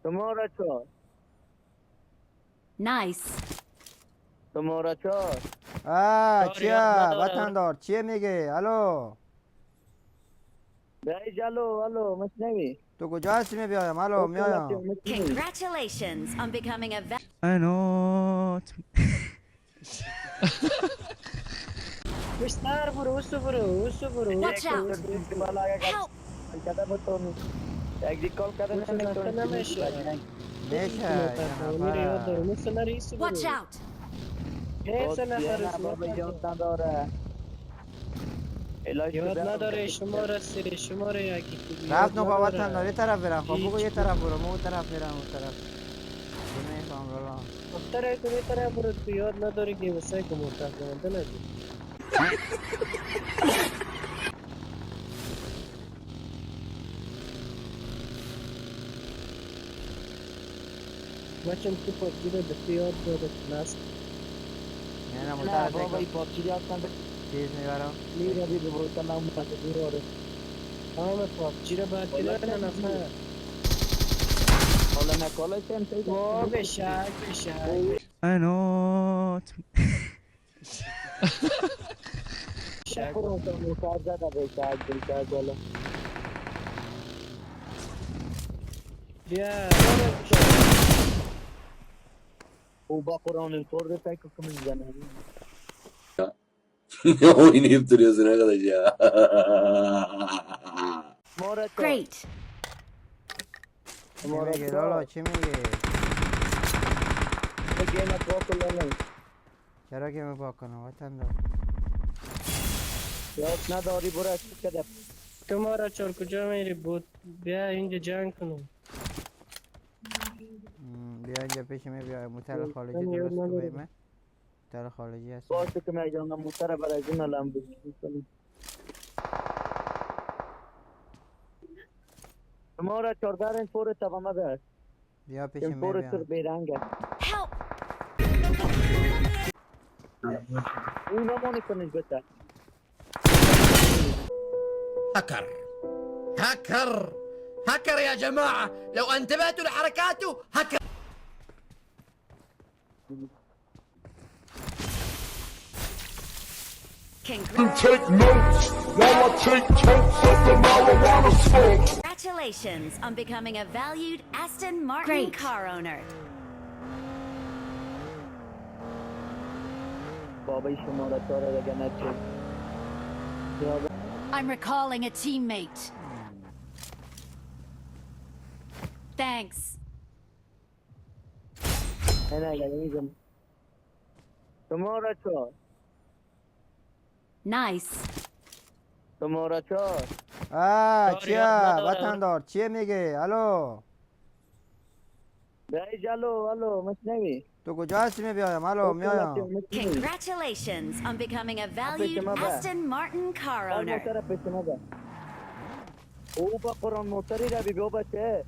شماره 4. Nice. شماره 4. چیه وطندار چیه میگه؟ الو بیایی جلو. الو مشنوی؟ تو کجا هستی؟ میبیایم. الو میایم. Congratulations on becoming a انات مستر برو برو Watch out. Help. کده بتونی یک کال کده نمیشه میشه موتر یه میره یاد داره نفره. مثل رئیس برو Watch out. حیف نفر نه بابا یاد نداره. یاد نداره شماره یکی خوب رفت یاد نو با وطندار یه نداره طرف برم. خب بگو یه هیچ. طرف برو. اون طرف میرم اون طرف. نمیفهم رولا. دختره تو میتره برو تو یاد نداری که وسای که موتر کننده نداری بچم تو پاکی رو دستی یاد داره کلاس نه نه مطرف بابا این دیگه پاپچی یاد کنده چیز میبرم. میره بی بروتن هم بسه بیاره. همه پاپچی رو باید کنه نفر حالا نکالا چند تایی وا بشک انات بروتن موتر زده بشک جلو. بیا او با قرآن الکرد تایکو که میزنه. Oynayıp duruyorsun arkadaş ya. شماره 4. Great. چی میگه لالا؟ چی میگه؟ بگه نکاکو لنه چرا که میپاک کنم وطندار؟ یاد نداری برش کده. تمہارا چور کجا میری بود بیا اینجا جنگ کنم بیا اینجا پیش می بیا. موتر خارجی من یاد درست که ندارم. بیمه. موتر خارجی هست. باشه که میگم موتر برای جون لامبورگینی کنیم. شماره 14 این پور تمام ده. بیا پیش این می پور بیا. سر بیرنگه. Help. اون نمونی کنیش بچه. هكر هكر هكر يا جماعة لو انتبهتوا لحركاته هكر Congratulations on becoming a valued Aston Martin car owner. بابای شماره 4 دیگه نچه. I'm recalling a teammate. Thanks. نه میگم. شماره 4. Nice. شماره 4. چیه وطندار چیه میگه؟ الو بیایی جلو. الو مشنوی؟ تو کجا هستی؟ میبیایم. الو میایم. Congratulations on becoming a valued Aston Martin car owner. موتر پیش نده. او با قرآن موتری رو بی بچه.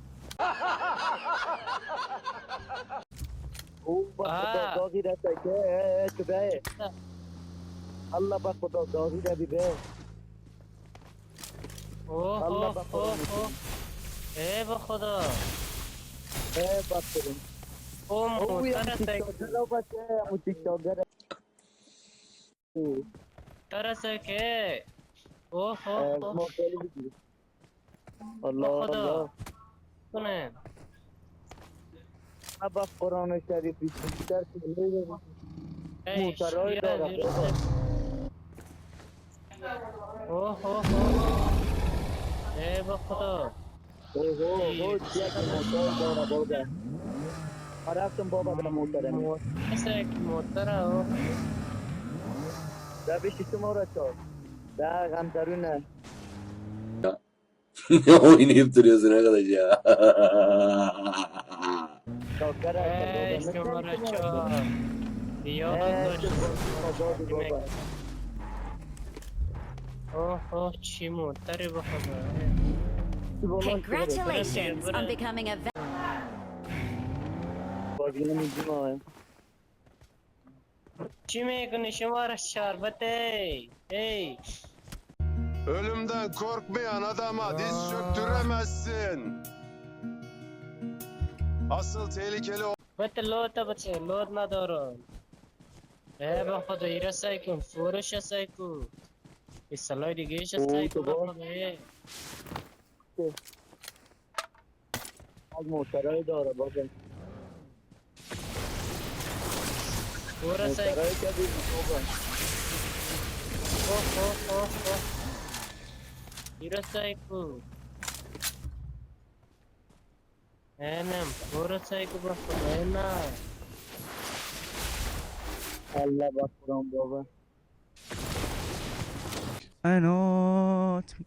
او با خدا داغی رو که تو بیایی. الله با خدا داغی رو بی بیایی. الله با قرآن ای با خدا با خدا. او او یا موتر تیکتاکر رو بچه. او تیکتاکر ترسه که اوه موتری بگیری. الله با خدا الله. کنه با قرآن شریفی بیشتر کنه. موترهای بیا داره. اوه ای با خدا اوه چیه که موتر داره بابا. رفتم بابا به موتره. مثل یک موتر او ده بیشی شماره 4. ده غمترونه. Oynayıp duruyorsun arkadaş ya. شاکره ای بابا. شماره 4 یاد داشت بابا. اوه چی موتری با خدا Congratulations on becoming a بازی نمیدیم آه. چی میکنی شماره 4 بته ey Ölümden korkmayan adama diz çöktüremezsin. Asıl tehlikeli بت لوت بچه لوت ندارم به خدا ایره سعی کن فورش سعی کن این سلای دیگه ایش سعی کن به خدا از موترهای داره بابا فور سعی کن موترهای که دیدی بابا ایره سعی کن اینم فور سعی کن به خدا اینم الله بخورم بابا I know it's me.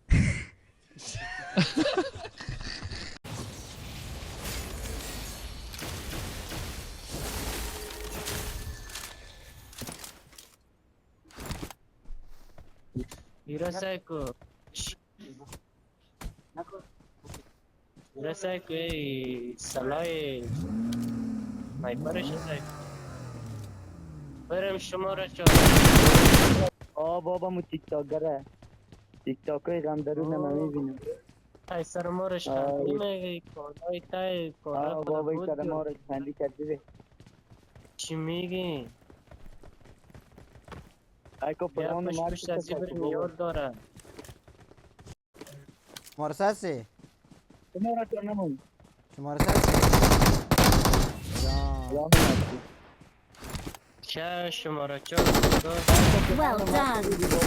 ایره سعی کن ایره سعی کن ای سلای سنایپرش سعی کن برم شما را چار بابا مو تیک تاکره تیک تاکای غم درون من میبینم تای سر مارش خندی میگی کالای تای کالا خدا بابا این بود سر ما رو خندی کردی چی میگی؟ ایکو بیا پرام پشت مارک پشت ازی بریم یاد داره شماره سسی شما را چون نمون شماره سسی جان چه شما را چار Well done.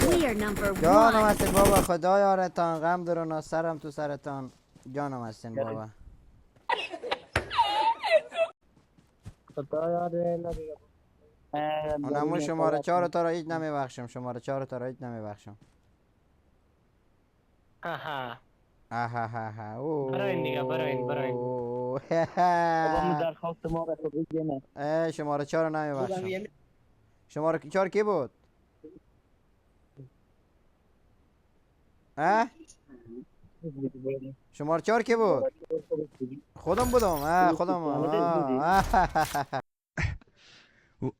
We are number جانم one. هستین بابا خدا یارتان غم درون سرم تو سرتان جانم هستین بابا خدا یاد ندیگه اونمو شماره 4 تا را هیچ نمیبخشم شماره 4 تا را هیچ نمیبخشم ها آهاها براین دیگه براین بابا مو درخواست ما را خود بگیمه شماره 4 رو نمیبخشم شماره 4 کی بود؟ شماره 4 کی بود؟ خودم بودم خودم Oh,